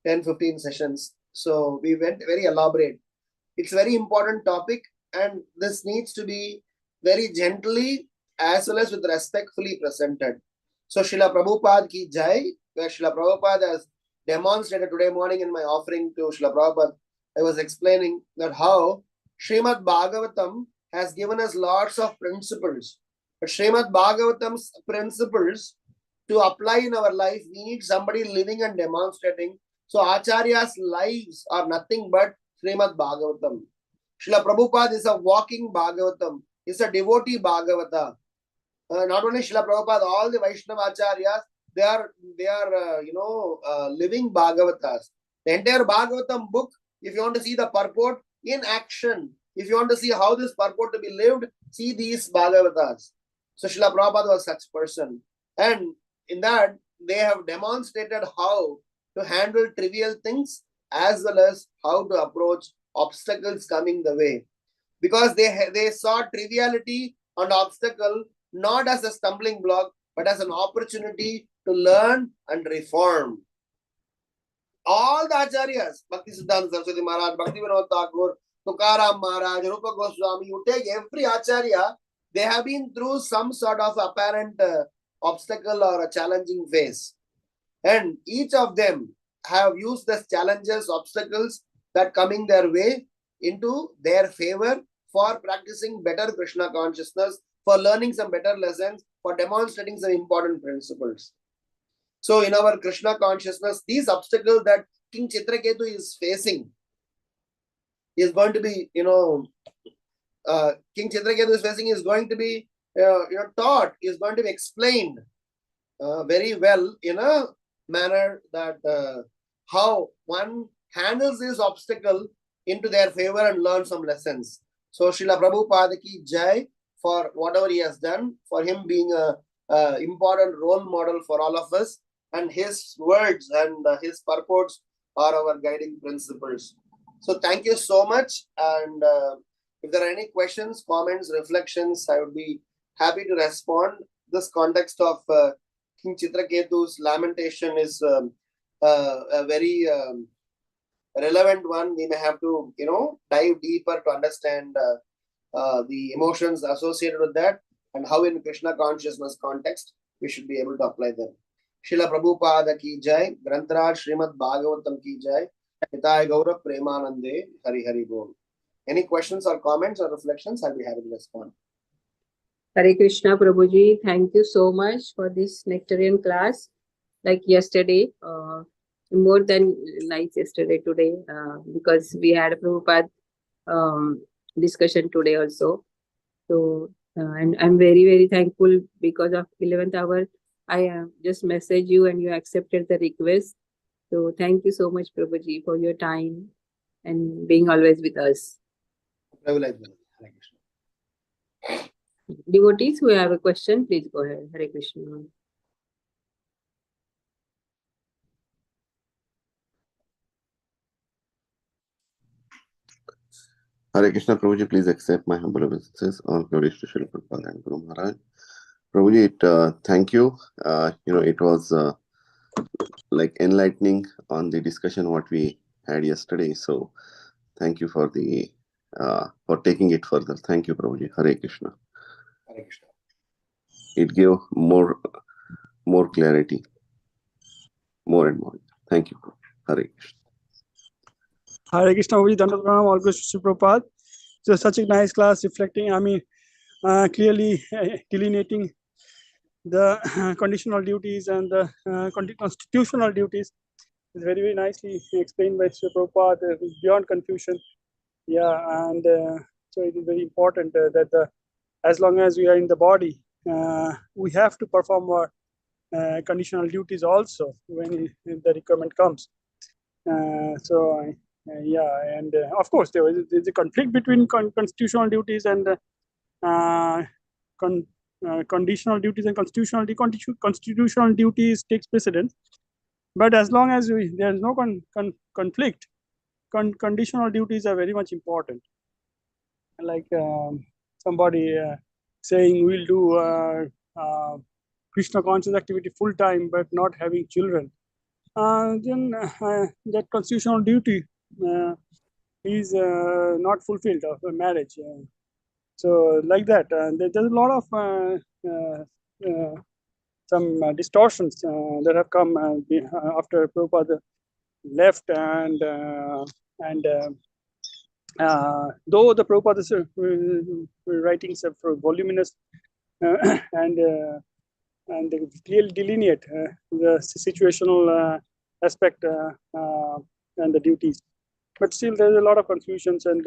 10-15 sessions. So we went very elaborate. It's a very important topic, and this needs to be very gently as well as with respectfully presented. So Srila Prabhupada ki jai, where Srila Prabhupada has demonstrated today morning in my offering to Srila Prabhupada, I was explaining that how Srimad Bhagavatam has given us lots of principles. But Srimad Bhagavatam's principles to apply in our life, we need somebody living and demonstrating. So Acharya's lives are nothing but Srimad Bhagavatam. Srila Prabhupada is a walking Bhagavatam. He's a devotee Bhagavata. Not only Srila Prabhupada, all the Vaishnava Acharyas, they are living Bhagavatas. The entire Bhagavatam book, if you want to see the purport in action, if you want to see how this purport to be lived, see these Bhagavatas. So Srila Prabhupada was such person. And in that, they have demonstrated how to handle trivial things as well as how to approach obstacles coming the way. Because they saw triviality and obstacle not as a stumbling block, but as an opportunity to learn and reform. All the Acharyas, Bhakti Siddhanta Saraswati Maharaj, Bhakti Vinod Thakur, Tukaram Maharaj, Rupa Goswami, you take every Acharya, they have been through some sort of apparent obstacle or a challenging phase. And each of them have used these challenges, obstacles that coming their way into their favor for practicing better Krishna consciousness, for learning some better lessons, for demonstrating some important principles. So in our Krishna consciousness, these obstacles that King Chitraketu is facing is going to be, King Chitraketu is facing is going to be, taught, is going to be explained very well in a manner that how one handles this obstacle into their favor and learn some lessons. So Srila Prabhupada ki jai for whatever he has done, for him being a important role model for all of us, and his words and his purports are our guiding principles. So thank you so much, and if there are any questions, comments, reflections, I would be happy to respond. This context of King Chitraketu's lamentation is a very relevant one. We may have to, dive deeper to understand the emotions associated with that and how in Krishna consciousness context we should be able to apply them. Srila Prabhupada ki jai, Grantaraj Srimad Bhagavatam ki jai, Hitai Gaurav Premanande, Hari Hari Bol. Any questions or comments or reflections? I'll be happy to respond. Hare Krishna, Prabhuji. Thank you so much for this nectarian class. Like yesterday, more than nice yesterday, today, because we had a Prabhupada discussion today also. So, and I'm very, very thankful because of 11th hour. I just messaged you and you accepted the request. So thank you so much, Prabhuji, for your time and being always with us. Devotees who have a question, please go ahead. Hare Krishna. Hare Krishna, Prabhuji, please accept my humble obeisances. All glories to Srila Prabhupada and Guru Maharaj. Prabhuji, thank you. It was like enlightening on the discussion what we had yesterday. So thank you for the for taking it further. Thank you, Prabhuji. Hare Krishna. Hare Krishna. It gave more clarity, more and more. Thank you, Prabhuji. Hare Krishna. Hare Krishna, Prabhuji, Dandavat Pranam, all glories to Prabhupada. So such a nice class reflecting, clearly delineating the conditional duties and the constitutional duties. Is very, very nicely explained by Sri Prabhupada, beyond confusion. Yeah, and so it is very important that as long as we are in the body, we have to perform our conditional duties also when the requirement comes. Of course, there is a conflict between constitutional duties and conditional duties and constitutional duties. Constitutional duties takes precedence, but as long as there is no conflict, conditional duties are very much important. Like somebody saying we'll do Krishna conscious activity full time, but not having children, then that constitutional duty is not fulfilled of a marriage. So like that, there's a lot of some distortions that have come after Prabhupada left, and though the Prabhupada's writings are voluminous and they clearly delineate the situational aspect and the duties, but still there's a lot of confusions, and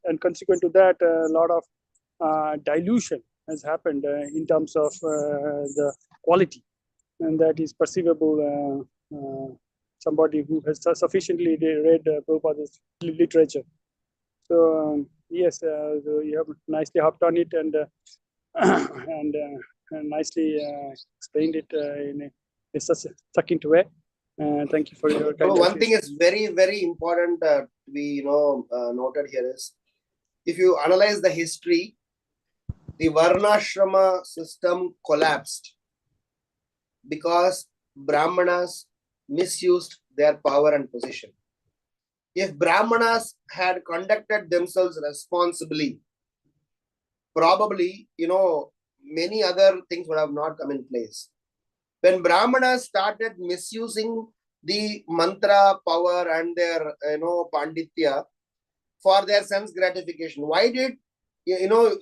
and consequent to that, a lot of dilution has happened in terms of the quality, and that is perceivable. Somebody who has sufficiently read Prabhupada's literature. So yes, so you have nicely hopped on it and nicely explained it in a succinct way. Thank you for your kind. One thing is very, very important to be noted here is, if you analyze the history, the Varnashrama system collapsed because Brahmanas misused their power and position. If Brahmanas had conducted themselves responsibly, probably, many other things would have not come in place. When Brahmanas started misusing the mantra power and their panditya for their sense gratification. Why did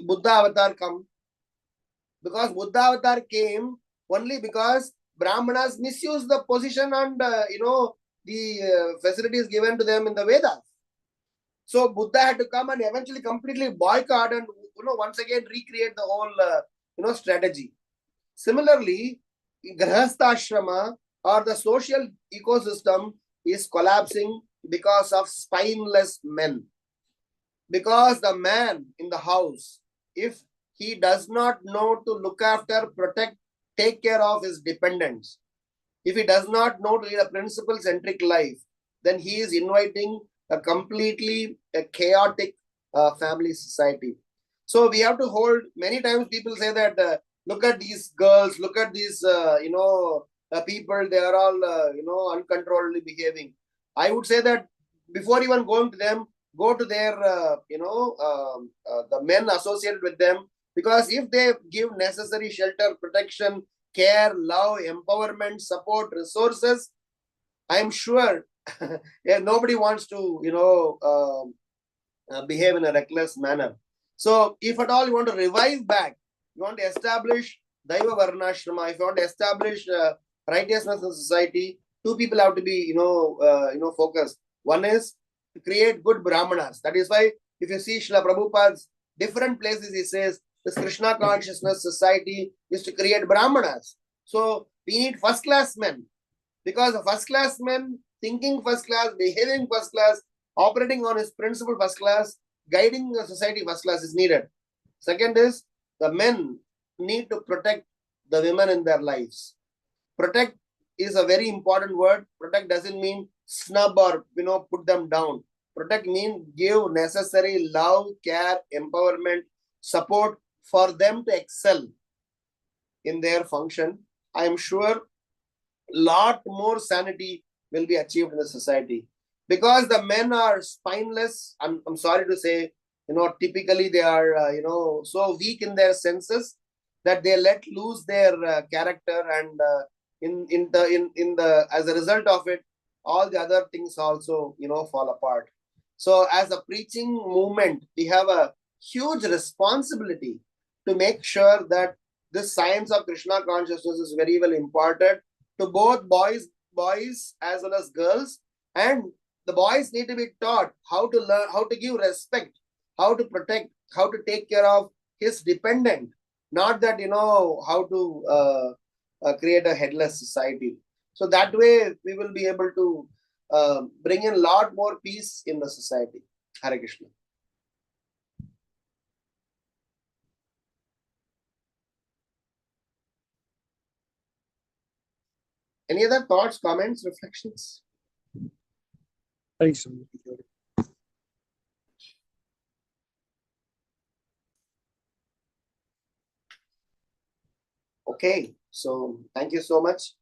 Buddha avatar come? Because Buddha avatar came only because Brahmanas misuse the position and the facilities given to them in the Vedas. So Buddha had to come and eventually completely boycott and once again recreate the whole strategy. Similarly, Grahastha or the social ecosystem is collapsing because of spineless men. Because the man in the house, if he does not know to look after, protect, take care of his dependents, if he does not know to lead a principle-centric life, then he is inviting a completely chaotic family society. So we have to hold, many times people say that, look at these girls, look at these, people, they are all, uncontrollably behaving. I would say that before even going to them, go to their, the men associated with them, because if they give necessary shelter, protection, care, love, empowerment, support, resources, I am sure nobody wants to, behave in a reckless manner. So if at all you want to revive back, you want to establish Daiva Varnashrama, if you want to establish righteousness in society, two people have to be, focused. One is to create good Brahmanas. That is why if you see Srila Prabhupada's different places, he says this Krishna consciousness society is to create Brahmanas. So we need first class men, because the first class men, thinking first class, behaving first class, operating on his principle first class, guiding the society first class is needed. Second is the men need to protect the women in their lives. Protect is a very important word. Protect doesn't mean snub or put them down. Protect means give necessary love, care, empowerment, support for them to excel in their function. I am sure lot more sanity will be achieved in the society, because the men are spineless. I'm sorry to say, typically they are so weak in their senses that they let loose their character, and in the as a result of it, all the other things also fall apart. So as a preaching movement, we have a huge responsibility to make sure that this science of Krishna consciousness is very well imparted to both boys as well as girls. And the boys need to be taught how to learn, how to give respect, how to protect, how to take care of his dependent, not that how to create a headless society. So that way we will be able to bring in a lot more peace in the society. Hare Krishna. Any other thoughts, comments, reflections? Thanks. Okay, so thank you so much.